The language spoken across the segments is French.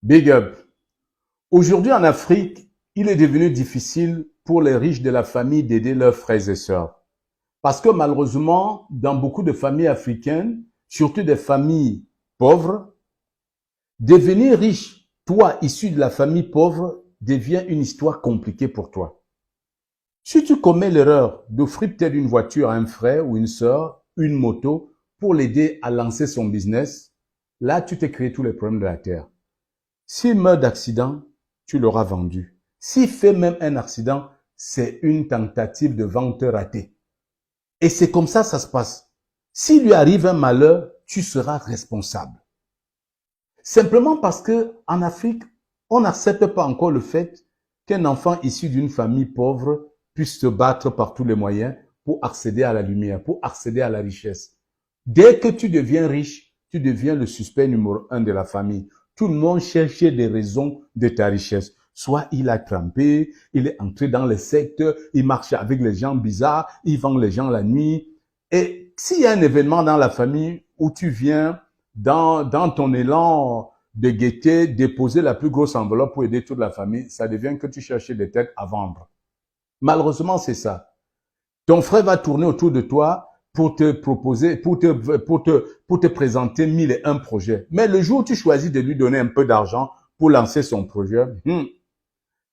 Big up. Aujourd'hui en Afrique, il est devenu difficile pour les riches de la famille d'aider leurs frères et sœurs. Parce que malheureusement, dans beaucoup de familles africaines, surtout des familles pauvres, devenir riche, toi issu de la famille pauvre, devient une histoire compliquée pour toi. Si tu commets l'erreur d'offrir peut-être une voiture à un frère ou une sœur, une moto, pour l'aider à lancer son business, là, tu t'es créé tous les problèmes de la terre. S'il meurt d'accident, tu l'auras vendu. S'il fait même un accident, c'est une tentative de vente ratée. Et c'est comme ça se passe. S'il lui arrive un malheur, tu seras responsable. Simplement parce que en Afrique, on n'accepte pas encore le fait qu'un enfant issu d'une famille pauvre puisse se battre par tous les moyens pour accéder à la lumière, pour accéder à la richesse. Dès que tu deviens riche, tu deviens le suspect numéro un de la famille. Tout le monde cherche des raisons de ta richesse. Soit il a trempé, il est entré dans les sectes, il marche avec les gens bizarres, il vend les gens la nuit. Et s'il y a un événement dans la famille où tu viens dans ton élan de gaieté déposer la plus grosse enveloppe pour aider toute la famille, ça devient que tu cherches des têtes à vendre. Malheureusement, c'est ça. Ton frère va tourner autour de toi pour te proposer, pour te présenter mille et un projets. Mais le jour où tu choisis de lui donner un peu d'argent pour lancer son projet,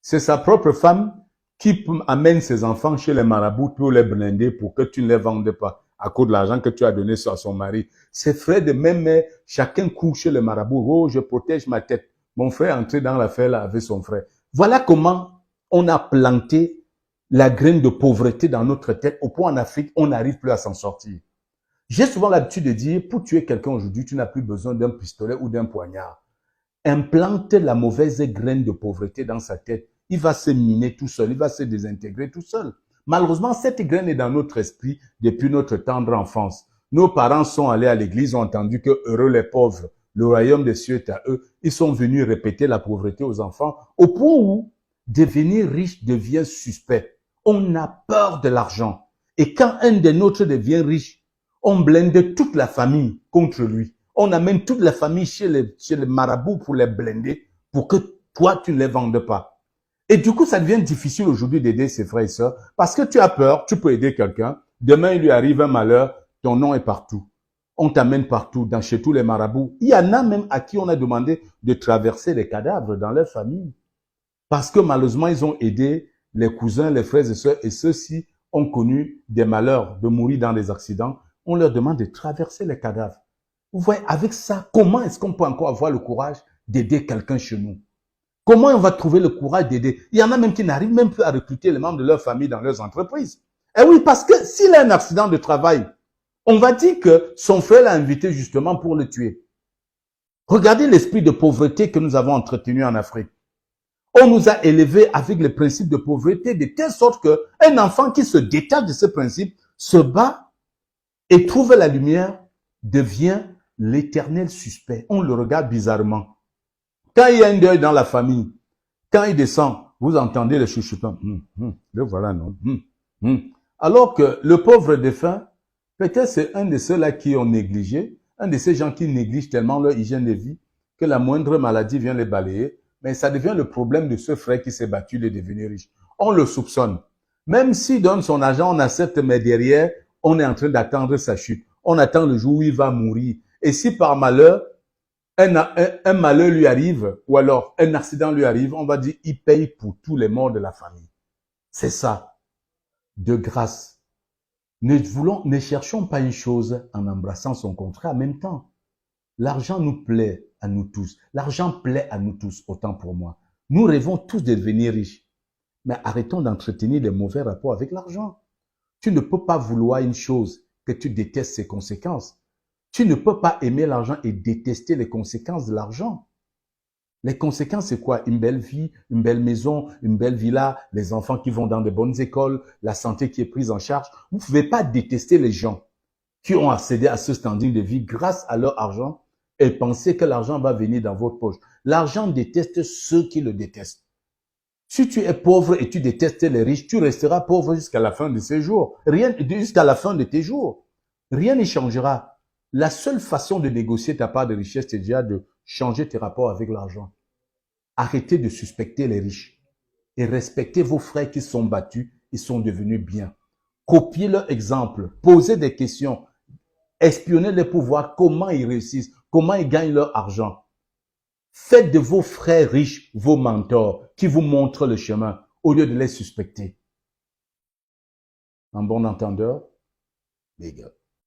c'est sa propre femme qui amène ses enfants chez les marabouts pour les blinder pour que tu ne les vendes pas à cause de l'argent que tu as donné à son mari. Ses frères de même mère, chacun court chez les marabouts. Oh, je protège ma tête. Mon frère est entré dans l'affaire là avec son frère. Voilà comment on a planté la graine de pauvreté dans notre tête au point en Afrique, on n'arrive plus à s'en sortir. J'ai souvent l'habitude de dire, pour tuer quelqu'un aujourd'hui, tu n'as plus besoin d'un pistolet ou d'un poignard. Implante la mauvaise graine de pauvreté dans sa tête. Il va se miner tout seul, il va se désintégrer tout seul. Malheureusement, cette graine est dans notre esprit depuis notre tendre enfance. Nos parents sont allés à l'église, ont entendu que heureux les pauvres, le royaume des cieux est à eux. Ils sont venus répéter la pauvreté aux enfants au point où devenir riche devient suspect. On a peur de l'argent. Et quand un des nôtres devient riche, on blinde toute la famille contre lui. On amène toute la famille chez les marabouts pour les blinder, pour que toi, tu ne les vendes pas. Et du coup, ça devient difficile aujourd'hui d'aider ses frères et sœurs, parce que tu as peur, tu peux aider quelqu'un, demain il lui arrive un malheur, ton nom est partout. On t'amène partout, chez tous les marabouts. Il y en a même à qui on a demandé de traverser les cadavres dans leur famille. Parce que malheureusement, ils ont aidé les cousins, les frères et sœurs, et ceux-ci ont connu des malheurs, de mourir dans des accidents. On leur demande de traverser les cadavres. Vous voyez, avec ça, comment est-ce qu'on peut encore avoir le courage d'aider quelqu'un chez nous? Comment on va trouver le courage d'aider? Il y en a même qui n'arrivent même plus à recruter les membres de leur famille dans leurs entreprises. Eh oui, parce que s'il a un accident de travail, on va dire que son frère l'a invité justement pour le tuer. Regardez l'esprit de pauvreté que nous avons entretenu en Afrique. On nous a élevés avec le principe de pauvreté de telle sorte qu'un enfant qui se détache de ce principe se bat et trouve la lumière, devient l'éternel suspect. On le regarde bizarrement. Quand il y a un deuil dans la famille, quand il descend, vous entendez les chuchotements. Le voilà, non. Alors que le pauvre défunt, peut-être c'est un de ceux-là qui ont négligé, un de ces gens qui négligent tellement leur hygiène de vie que la moindre maladie vient les balayer. Mais ça devient le problème de ce frère qui s'est battu de devenir riche. On le soupçonne. Même s'il donne son argent, on accepte, mais derrière, on est en train d'attendre sa chute. On attend le jour où il va mourir. Et si par malheur, un malheur lui arrive, ou alors un accident lui arrive, on va dire, il paye pour tous les morts de la famille. C'est ça. De grâce. Ne cherchons pas une chose en embrassant son contrat en même temps. L'argent nous plaît à nous tous. L'argent plaît à nous tous, autant pour moi. Nous rêvons tous de devenir riches. Mais arrêtons d'entretenir les mauvais rapports avec l'argent. Tu ne peux pas vouloir une chose que tu détestes ses conséquences. Tu ne peux pas aimer l'argent et détester les conséquences de l'argent. Les conséquences, c'est quoi? Une belle vie, une belle maison, une belle villa, les enfants qui vont dans de bonnes écoles, la santé qui est prise en charge. Vous ne pouvez pas détester les gens qui ont accédé à ce standing de vie grâce à leur argent et penser que l'argent va venir dans votre poche. L'argent déteste ceux qui le détestent. Si tu es pauvre et tu détestes les riches, tu resteras pauvre jusqu'à la fin de ces jours. Jusqu'à la fin de tes jours. Rien n'y changera. La seule façon de négocier ta part de richesse, c'est déjà de changer tes rapports avec l'argent. Arrêtez de suspecter les riches et respectez vos frères qui sont battus et sont devenus bien. Copiez leur exemple, posez des questions, espionnez-les pour voir comment ils réussissent, comment ils gagnent leur argent. Faites de vos frères riches vos mentors qui vous montrent le chemin au lieu de les suspecter. Un bon entendeur, les gars.